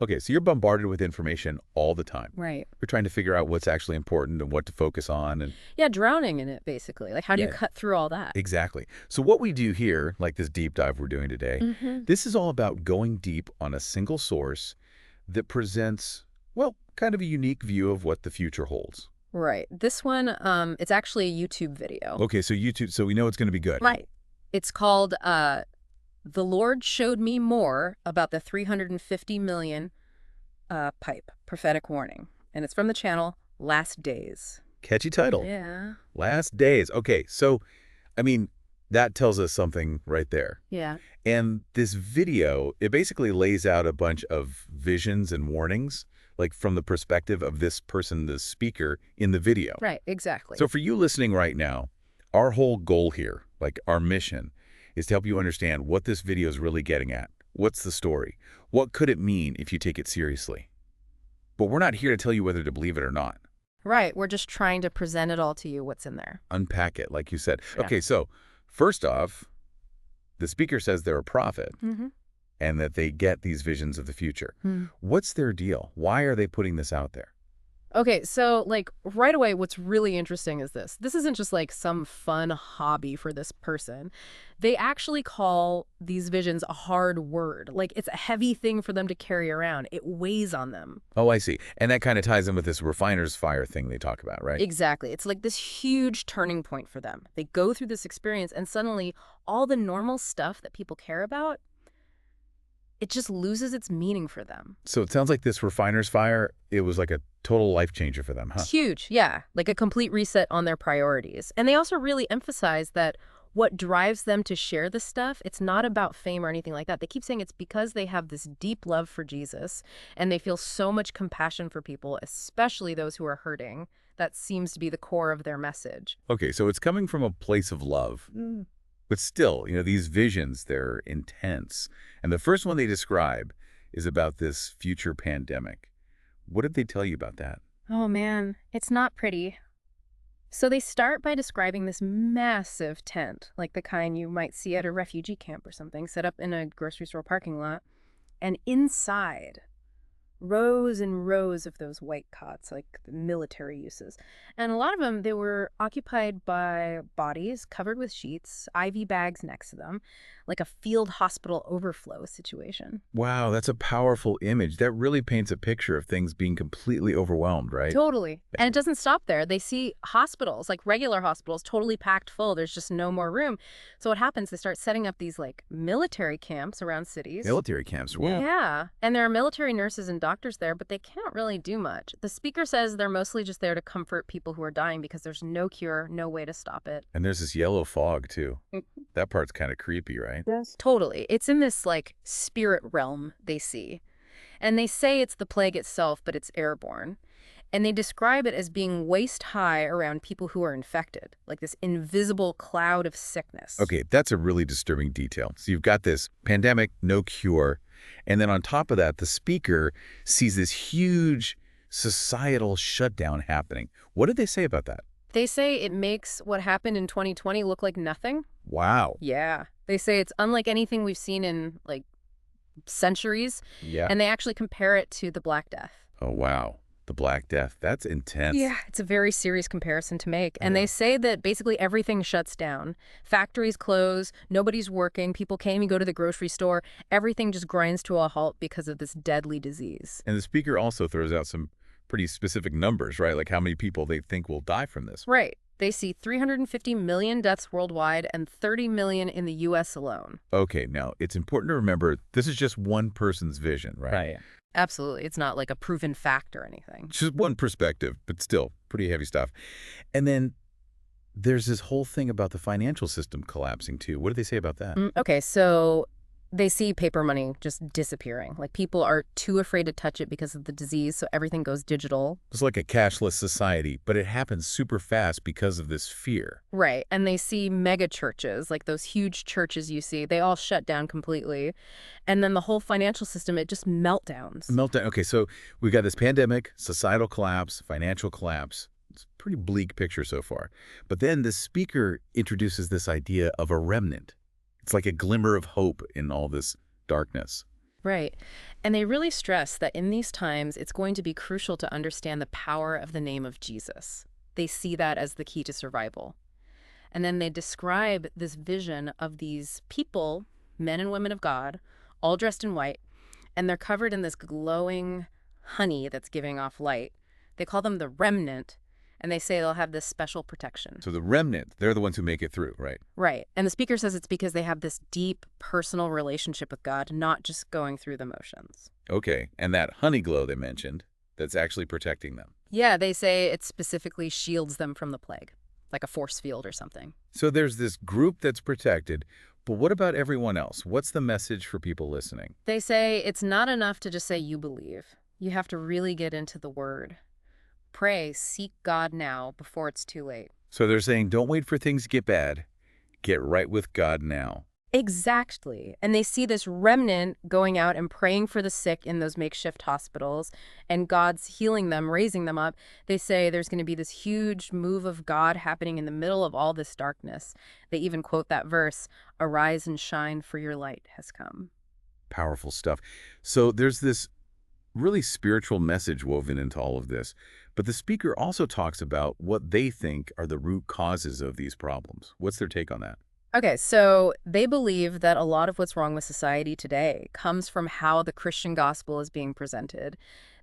Okay, so you're bombarded with information all the time. Right. You're trying to figure out what's actually important and what to focus on. And Yeah, drowning in it, basically. Like, how do you yeah, cut through all that? exactly. So what we do here, like this deep dive we're doing today, Hmm. this is all about going deep on a single source that presents, well, kind of a unique view of what the future holds. Right. This one, it's actually a YouTube video. Okay, so YouTube, so we know it's going to be good. Right. It's called The Lord Showed Me More About the 350 Million Pipe, Prophetic Warning. And it's from the channel Last Days. Catchy title. Yeah. Last Days. Okay, so, I mean, that tells us something right there. Yeah. And this video, it basically lays out a bunch of visions and warnings, like from the perspective of this person, the speaker, in the video. Right, exactly. So for you listening right now, our whole goal here, like our mission, is to help you understand what this video is really getting at. What's the story? What could it mean if you take it seriously? But we're not here to tell you whether to believe it or not. Right. We're just trying to present it all to you, what's in there. Unpack it, like you said. Yeah. Okay, so first off, the speaker says they're a prophet Mm-hmm. and that they get these visions of the future. Hmm. What's their deal? Why are they putting this out there? Okay, so like right away, what's really interesting is this. This isn't just like some fun hobby for this person. They actually call these visions a hard word. Like it's a heavy thing for them to carry around. It weighs on them. Oh, I see. And that kind of ties in with this refiner's fire thing they talk about, right? Exactly. It's like this huge turning point for them. They go through this experience and suddenly all the normal stuff that people care about, it just loses its meaning for them. So it sounds like this refiner's fire, it was like a total life changer for them, huh? It's huge, yeah. Like a complete reset on their priorities. And they also really emphasize that what drives them to share this stuff, it's not about fame or anything like that. They keep saying it's because they have this deep love for Jesus and they feel so much compassion for people, especially those who are hurting. That seems to be the core of their message. Okay, so it's coming from a place of love. But still, these visions, they're intense. And the first one they describe is about this future pandemic. What did they tell you about that? Oh man, it's not pretty. So they start by describing this massive tent, like the kind you might see at a refugee camp or something, set up in a grocery store parking lot. And inside, rows and rows of those white cots, like the military uses. And a lot of them, they were occupied by bodies covered with sheets, IV bags next to them, like a field hospital overflow situation. Wow, that's a powerful image. That really paints a picture of things being completely overwhelmed, right? Totally. And it doesn't stop there. They see hospitals, like regular hospitals, totally packed full. There's just no more room. So what happens, they start setting up these like military camps around cities. Military camps, wow. Yeah. And there are military nurses and doctors there, but they can't really do much. The speaker says they're mostly just there to comfort people who are dying because there's no cure, no way to stop it. And there's this yellow fog, too. That part's kind of creepy, right? Yes. Totally. It's in this like spirit realm they see. And they say it's the plague itself, but it's airborne. And they describe it as being waist high around people who are infected, like this invisible cloud of sickness. Okay, that's a really disturbing detail. So you've got this pandemic, no cure, and then on top of that, the speaker sees this huge societal shutdown happening. What did they say about that? They say it makes what happened in 2020 look like nothing. Wow. Yeah. They say it's unlike anything we've seen in, like, centuries. Yeah. And they actually compare it to the Black Death. Oh, wow. The Black Death. That's intense. Yeah, it's a very serious comparison to make. And they say that basically everything shuts down. Factories close, nobody's working, people can't even go to the grocery store. Everything just grinds to a halt because of this deadly disease. And the speaker also throws out some pretty specific numbers, right? Like how many people they think will die from this. Right. They see 350 million deaths worldwide and 30 million in the U.S. alone. Okay, now it's important to remember this is just one person's vision, right? Right. Absolutely. It's not like a proven fact or anything. It's just one perspective, but still pretty heavy stuff. And then there's this whole thing about the financial system collapsing too. What do they say about that? Okay, so they see paper money just disappearing. Like people are too afraid to touch it because of the disease, so everything goes digital. It's like a cashless society, but it happens super fast because of this fear. Right. And they see mega churches, like those huge churches you see, they all shut down completely. And then the whole financial system, it just meltdowns. Meltdown. Okay, so we've got this pandemic, societal collapse, financial collapse. It's a pretty bleak picture so far. But then the speaker introduces this idea of a remnant. It's like a glimmer of hope in all this darkness. Right. And they really stress that in these times, it's going to be crucial to understand the power of the name of Jesus. They see that as the key to survival. And then they describe this vision of these people, men and women of God, all dressed in white, and they're covered in this glowing honey that's giving off light. They call them the remnant, and they say they'll have this special protection. So the remnant, they're the ones who make it through, right? Right. And the speaker says it's because they have this deep personal relationship with God, not just going through the motions. Okay, and that honey glow they mentioned, that's actually protecting them. Yeah, they say it specifically shields them from the plague, like a force field or something. So there's this group that's protected, but what about everyone else? What's the message for people listening? They say it's not enough to just say you believe. You have to really get into the word. Pray, seek God now before it's too late. So they're saying don't wait for things to get bad. Get right with God now. Exactly. And they see this remnant going out and praying for the sick in those makeshift hospitals, and God's healing them, raising them up. They say there's going to be this huge move of God happening in the middle of all this darkness. They even quote that verse, "Arise and shine, for your light has come." Powerful stuff. So there's this really spiritual message woven into all of this. But the speaker also talks about what they think are the root causes of these problems. What's their take on that? Okay, so they believe that a lot of what's wrong with society today comes from how the Christian gospel is being presented.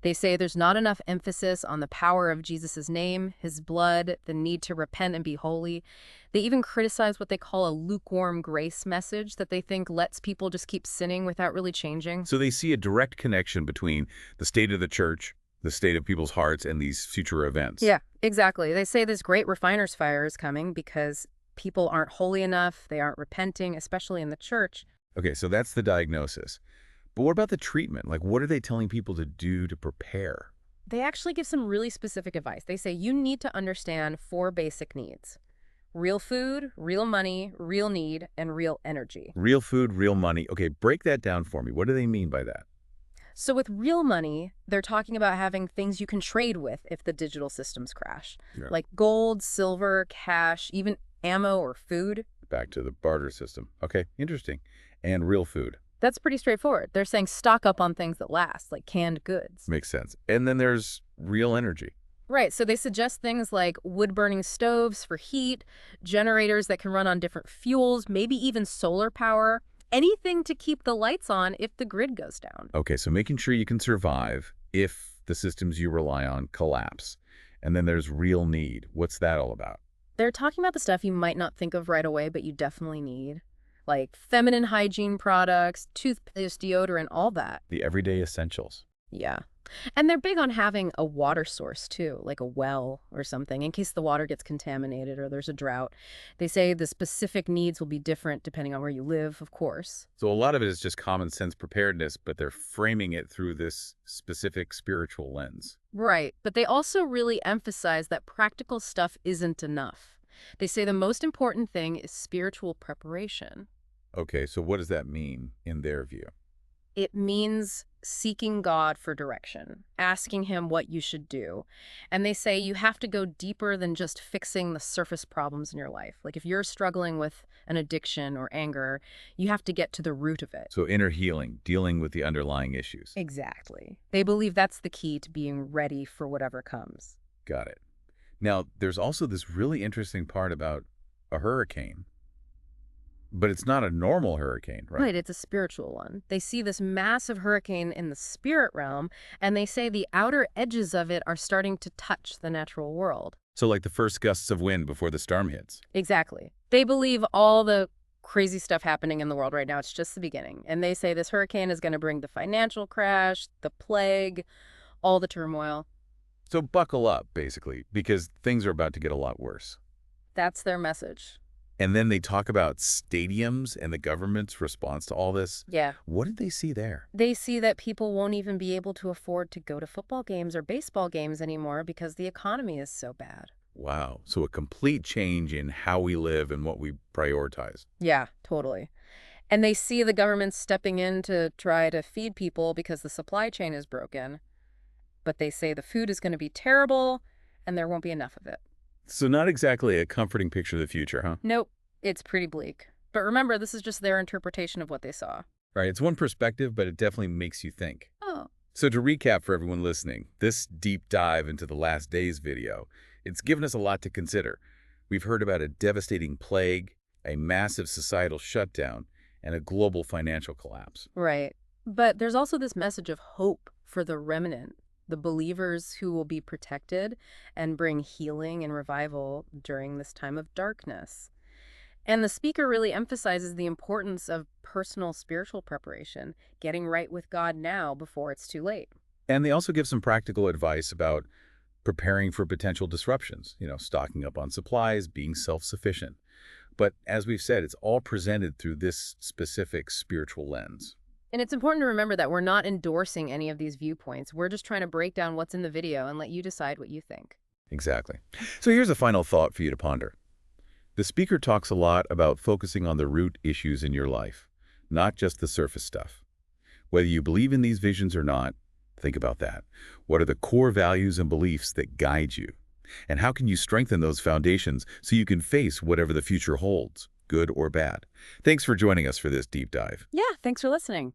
They say there's not enough emphasis on the power of Jesus' name, his blood, the need to repent and be holy. They even criticize what they call a lukewarm grace message that they think lets people just keep sinning without really changing. So they see a direct connection between the state of the church, the state of people's hearts, and these future events. Yeah, exactly. They say this great refiner's fire is coming because people aren't holy enough, they aren't repenting, especially in the church. Okay, so that's the diagnosis. But what about the treatment? Like, what are they telling people to do to prepare? They actually give some really specific advice. They say you need to understand 4 basic needs: real food, real money, real need, and real energy. Real food, real money. Okay, break that down for me. What do they mean by that? So with real money, they're talking about having things you can trade with if the digital systems crash, Yeah. like gold, silver, cash, even ammo or food. Back to the barter system. Okay, interesting. And real food. That's pretty straightforward. They're saying stock up on things that last, like canned goods. Makes sense. And then there's real energy. Right, so they suggest things like wood-burning stoves for heat, generators that can run on different fuels, maybe even solar power, anything to keep the lights on if the grid goes down. Okay, so making sure you can survive if the systems you rely on collapse. And then there's real need. What's that all about? They're talking about the stuff you might not think of right away, but you definitely need, like feminine hygiene products, toothpaste, deodorant, all that. The everyday essentials. Yeah. And they're big on having a water source too, like a well or something, in case the water gets contaminated or there's a drought. They say the specific needs will be different depending on where you live, of course. So a lot of it is just common sense preparedness, but they're framing it through this specific spiritual lens. Right. But they also really emphasize that practical stuff isn't enough. They say the most important thing is spiritual preparation. Okay, so what does that mean in their view? It means seeking God for direction, asking him what you should do. And they say you have to go deeper than just fixing the surface problems in your life. Like if you're struggling with an addiction or anger, you have to get to the root of it. So inner healing, dealing with the underlying issues. Exactly. They believe that's the key to being ready for whatever comes. Got it. Now, there's also this really interesting part about a hurricane. But it's not a normal hurricane, right? Right, it's a spiritual one. They see this massive hurricane in the spirit realm, and they say the outer edges of it are starting to touch the natural world. So like the first gusts of wind before the storm hits. Exactly. They believe all the crazy stuff happening in the world right now, it's just the beginning. And they say this hurricane is going to bring the financial crash, the plague, all the turmoil. So buckle up, basically, because things are about to get a lot worse. That's their message. And then they talk about stadiums and the government's response to all this. Yeah. What did they see there? They see that people won't even be able to afford to go to football games or baseball games anymore because the economy is so bad. Wow. So a complete change in how we live and what we prioritize. Yeah, totally. And they see the government stepping in to try to feed people because the supply chain is broken. But they say the food is going to be terrible and there won't be enough of it. So not exactly a comforting picture of the future, huh? Nope, it's pretty bleak. But remember, this is just their interpretation of what they saw. Right, it's one perspective, but it definitely makes you think. Oh, So to recap for everyone listening, this deep dive into the last days video, it's given us a lot to consider. We've heard about a devastating plague, a massive societal shutdown, and a global financial collapse. right. But there's also this message of hope for the remnant, the believers who will be protected and bring healing and revival during this time of darkness. And the speaker really emphasizes the importance of personal spiritual preparation, getting right with God now before it's too late. And they also give some practical advice about preparing for potential disruptions, stocking up on supplies, being self-sufficient. But as we've said, it's all presented through this specific spiritual lens. And it's important to remember that we're not endorsing any of these viewpoints. We're just trying to break down what's in the video and let you decide what you think. Exactly. So here's a final thought for you to ponder. The speaker talks a lot about focusing on the root issues in your life, not just the surface stuff. Whether you believe in these visions or not, think about that. What are the core values and beliefs that guide you? And how can you strengthen those foundations so you can face whatever the future holds, good or bad? Thanks for joining us for this deep dive. Yeah, thanks for listening.